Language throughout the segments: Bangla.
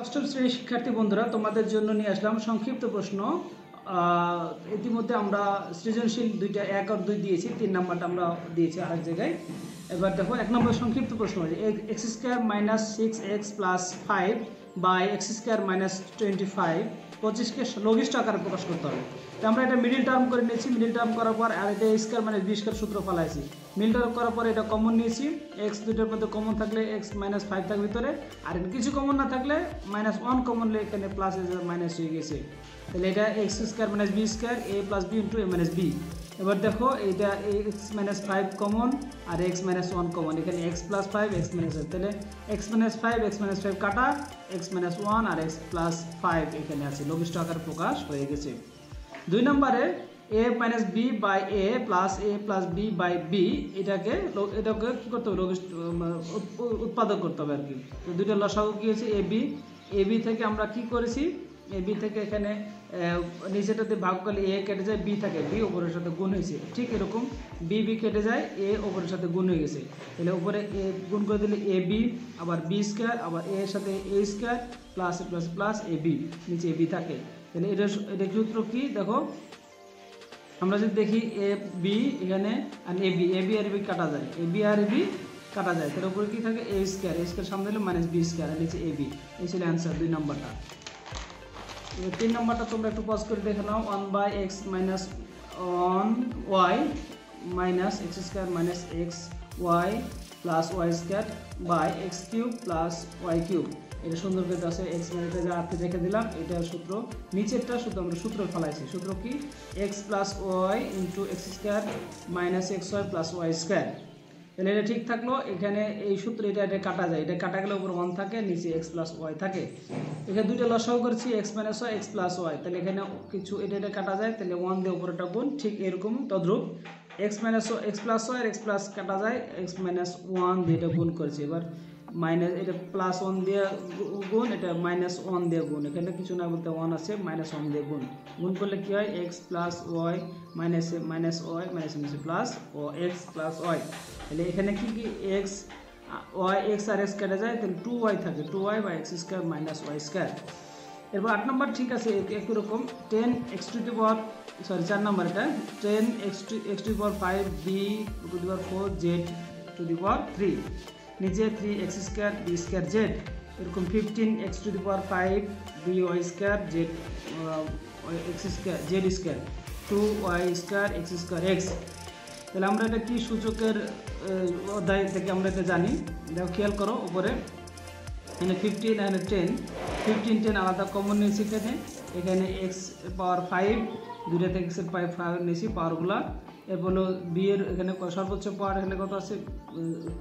অষ্টম শ্রেণীর শিক্ষার্থী বন্ধুরা, তোমাদের জন্য নিয়ে আসলাম সংক্ষিপ্ত প্রশ্ন। ইতিমধ্যে আমরা সৃজনশীল দুইটা 1 আর 2 দিয়েছি, 3 নাম্বারটা আমরা দিয়েছি আরেক জায়গায়। এবার দেখো 1 নম্বর সংক্ষিপ্ত প্রশ্ন হচ্ছে x² - 6x + 5 / x² - 25 25কে লঘিষ্ঠ আকারে প্রকাশ করতে হবে। তো আমরা এটা মিডিল টার্ম করে নিয়েছি। মিডিল টার্ম করার পর আর এটা a² - b² সূত্র ফলাইছি। মিডিল টার্ম করার পর এটা কমন নিয়েছি। x দুটোর মধ্যে কমন থাকলে x - 5 থাকবে ভিতরে, আর কিছু কমন না থাকলে -1 কমন নিলে এখানে প্লাস মাইনাস হয়ে গেছে। তাহলে এটা x² - b² a + b * a - b। এবার দেখো এটা x - 5 কমন আর x - 1 কমন, এখানে x + 5 x - 1, তাহলে x - 5 x - 5 কাটা, x - 1 আর x + 5 এখানে আছে, লঘিষ্ঠ আকারে প্রকাশ হয়ে গেছে। 2 নম্বরে a - b / a + a + b / b এটাকে কি করতে হবে, লঘিষ্ঠ উৎপাদক করতে হবে আর কি। তো দুইটা লসাগু কি হয়েছে ab থেকে আমরা কি করেছি, ab থেকে এখানে নিচেটাতে ভাগ করলে a কেটে যায়, b থাকে, b উপরের সাথে গুণ হয়েছে। ঠিক এরকম b কেটে যায়, a উপরের সাথে গুণ হয়ে গেছে। তাহলে উপরে a গুণ করে দিলে ab, আবার b² আবার a এর সাথে a² প্লাস ab, নিচে ab থাকে। তাহলে এটা সূত্র কি দেখো, আমরা যদি দেখি এ বি এখানে আর ab আর b কাটা যায়, ab আর b কাটা যায়, তার উপরে কি থাকে a² সামনে হলো -b² আর নিচে ab। এই ছিল অ্যান্সার 2 নম্বরটা। 3 নম্বরটা তোমরা একটু পজ করে দেখে নাও। 1/x - 1y - x² - xy + y² / x³ + y³ এটা সুন্দর করে আছে। x মানে যা আর্থে রেখে দিলাম, এটা সূত্র। নিচেরটা শুধু আমরা সূত্র ফলাইছি। সূত্র কি, x + y * x² - xy + y²। তাহলে এটা ঠিক থাকলো। এখানে এই সূত্র এটা কাটা যায়, এটা কাটা গেলে উপর 1 থাকে, নিচে x + y থাকে। এখানে দুইটা লসাগু করেছি, x - y x + y, তাহলে এখানে কিছু এটা কাটা যায়, তাহলে 1 দিয়ে উপরেটা গুণ। ঠিক এরকম তদ্রূপ x + y আর x + কাটা যায়, x - 1 দিয়ে এটা গুণ করেছি। এবার এটা +1 দিয়ে গুণ, এটা -1 দিয়ে গুণ, এখানে কিছু না বলতে 1 আছে, -1 দিয়ে গুণ করলে কি হয়, x + y - y + x + y। তাহলে এখানে কি x আর x কেটে যায়, তাহলে 2y থাকে, 2y / x² - y²। এরপর 8 নম্বর ঠিক আছে একই রকম। 4 নম্বর এটা 10x⁵ b ^ 4 z⁴ নিচে 3x² b² z, এরকম 15x⁵ by² z² 2y² x²। তাহলে আমরা এটা কি সূচকের অধ্যায় থেকে আমরা এটা জানি, দেখো খেয়াল করো উপরে এখানে 15 এখানে 10, 15 10 আলাদা কমন নিয়েছি। এখানে x⁵ দুইটা থেকে x⁵ নিয়েছি পাওয়ারগুলা। এরপর হলো b এর এখানে সর্বোচ্চ পাওয়ার এখানে কত আছে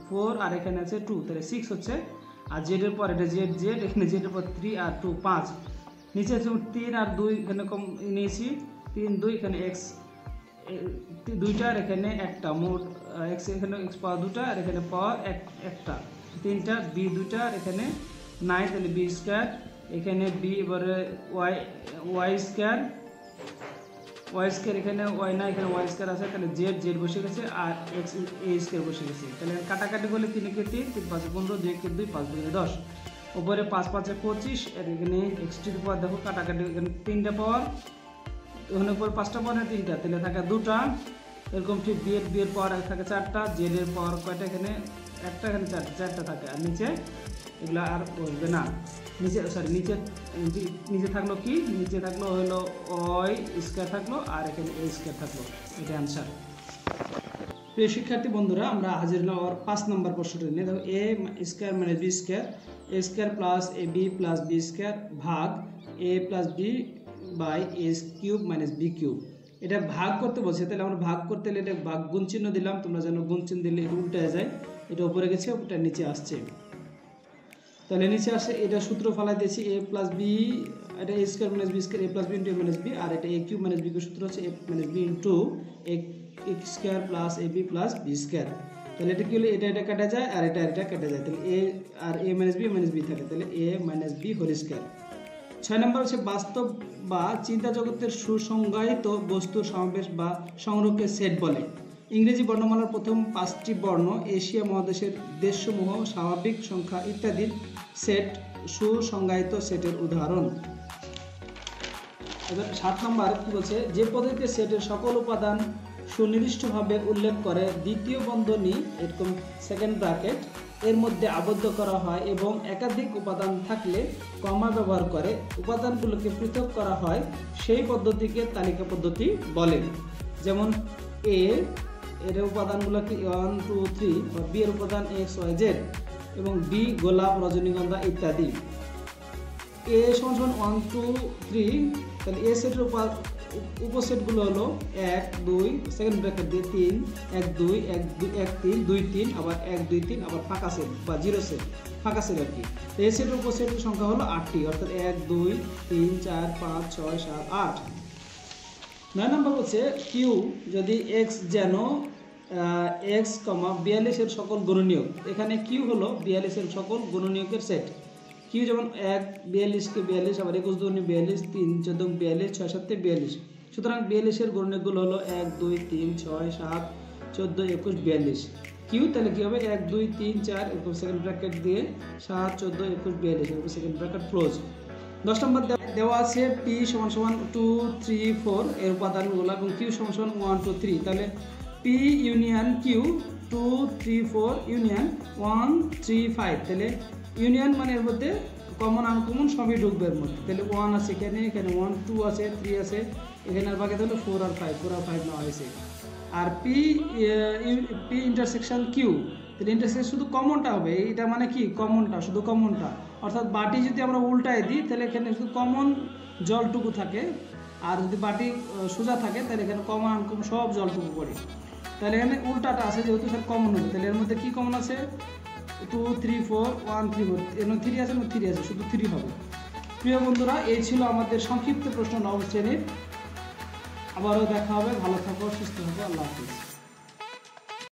4 আর এখানে আছে 2, তাহলে 6 হচ্ছে। আর z এর পর এটা z এখানে z এর পর 3 আর 2 5, নিচে আছে 3 আর 2 এখানে কম নিয়েছি, 3 2 এখানে x দুইটা আর এখানে একটা, মোট x এখানে x পাওয়ার 2টা আর এখানে পাওয়ার একটা, 3টা b 2টা আর এখানে 9, তাহলে b²। এখানে b এবারে y² এখানে y না, এখানে y² আছে, তাহলে z বসে গেছে আর x a² বসে গেছে। তাহলে কাটাকাটি করলে 3 × 3 3 × 5 = 15, 2 × 2 5 × 10, উপরে 5 5 = 25 আর এখানে x³ দেখো কাটাকাটি, এখানে 3টা পাওয়ার, ওখানে উপর 5টা পাওয়ার 3টা, তাহলে থাকে 2টা। এরকম ঠিক b এর পাওয়ার থাকে 4টা, z এর পাওয়ার কয়টা, এখানে একটা, এখানে 4টা থাকে, আর নিচে এগুলো আর বসবে না। নিচে থাকলো কি, নিচে থাকলো হলো y² থাকলো আর এখানে a² থাকলো। এটা অ্যান্সার। প্রিয় শিক্ষার্থী বন্ধুরা, আমরা হাজির হলাম আর 5 নম্বর প্রশ্নটা নিয়ে। দেখো a² - b² a² + ab + b² ভাগ a + b / a³ - b³ এটা ভাগ করতে বলছে। তাহলে আমরা ভাগ করতে হলে এটা ভাগ গুণ চিহ্ন দিলাম, তোমরা জানো গুণ চিহ্ন দিলে এটা উল্টে যায়, এটা উপরে গেছে, ওটা নিচে আসছে। তাহলে নিচে আসে, এটা সূত্র ফেলাই দিয়েছি a + b, এটা a² - b² a + b * a - b, আর এটা a³ - b³ সূত্র হচ্ছে a - b x² + ab + b²। তাহলে এটা কি হলো, এটা কাটা যায় আর এটা কেটে যায়, তাহলে a আর a - b থাকে, তাহলে a - b²। 6 নম্বর হচ্ছে বাস্তব বা চিন্তা জগতের সুসংজ্ঞায়িত বস্তুর সমাবেশ বা সংগ্রহকে সেট বলে। ইংরেজি বর্ণমালার প্রথম 5টি বর্ণ, এশিয়া মহাদেশের দেশসমূহ, স্বাভাবিক সংখ্যা ইত্যাদির সেট সুসংজ্ঞায়িত সেটের উদাহরণ। এবার 7 নম্বর কি বলছে, যে পদ্ধতিতে সেটের সকল উপাদান সুনির্দিষ্টভাবে উল্লেখ করে দ্বিতীয় বন্ধনী এরকম সেকেন্ড ব্র্যাকেট এর মধ্যে আবদ্ধ করা হয় এবং একাধিক উপাদান থাকলে কমা ব্যবহার করে উপাদানগুলোকে পৃথক করা হয়, সেই পদ্ধতিকে তালিকা পদ্ধতি বলে। যেমন এ এর উপাদানগুলোকে 1 2 3 বা বি এর উপাদান এক্স ওয়াই জেড এবং বি গোলাপ রজনীগন্ধা ইত্যাদি। এ সমান 1 2 3, তাহলে এ সেটের উপসেটগুলো হলো 1 2 সেকেন্ড ব্র্যাকেট দিয়ে 3 1 2 1 3 2 3 আবার 1 2 3 আবার ফাঁকা সেট বা জিরো সেট, ফাঁকা সেট আর কি। এই সেটের উপসেটের সংখ্যা হলো 8টি, অর্থাৎ 1 2 3 4 5 6 7 8। 9 নম্বর হচ্ছে কিউ যদি এক্স যেন এক্স, 42 এর সকল গুণনীয়ক। এখানে কিউ হলো 42 এর সকল গুণনীয়কের সেট। কিউ যেমন 1 42 কে 42, আবার 21 2 42, 3 14 42, 6 7 42। সুতরাং 42 এর গুণনীয়কগুলো হলো 1 2 3 6 7 14 21 42। কিউ তাহলে কি হবে 1 2 3 4 এরকম সেকেন্ড ব্র্যাকেট দিয়ে 7 14 21 42 এরকম সেকেন্ড ব্র্যাকেট ক্লোজ। 10 নম্বর দেওয়া আছে পি সমান সমান 2 3 4 এর উপাদানগুলো এবং কিউ সমান সমান 1 2 3। তাহলে পি ইউনিয়ন কিউ 2 3 4 ইউনিয়ন 1 3 5। তাহলে ইউনিয়ন মানে এর মধ্যে কমন আনকমন সবই ঢুকবে এর মধ্যে। তাহলে 1 আছে এখানে, এখানে 1 2 আছে 3 আছে, এখানে আর বাকি তাহলে 4 আর 5, 4 আর 5 নেওয়া হয়েছে। আর পি ইন্টারসেকশন কিউ, তাহলে ইন্টারসেকশন শুধু কমনটা হবে, এটা মানে কি কমনটা, শুধু কমনটা। অর্থাৎ বাটি যদি আমরা উল্টায় দিই তাহলে এখানে শুধু কমন জলটুকু থাকে, আর যদি বাটি সোজা থাকে তাহলে এখানে কমন আনকমন সব জলটুকু পড়ে। তাহলে এখানে উল্টাটা আছে যেহেতু সব কমন হবে, তাহলে এর মধ্যে কি কমন আছে 2 3 4 1 3 4, এর মধ্যে 3 আছে না, 3 আছে, শুধু 3 হবে। প্রিয় বন্ধুরা, এই ছিল আমাদের সংক্ষিপ্ত প্রশ্ন 9 শ্রেণীর। আবারও দেখা হবে, ভালো থাকো, সুস্থ থাকো, আল্লাহ হাফিজ।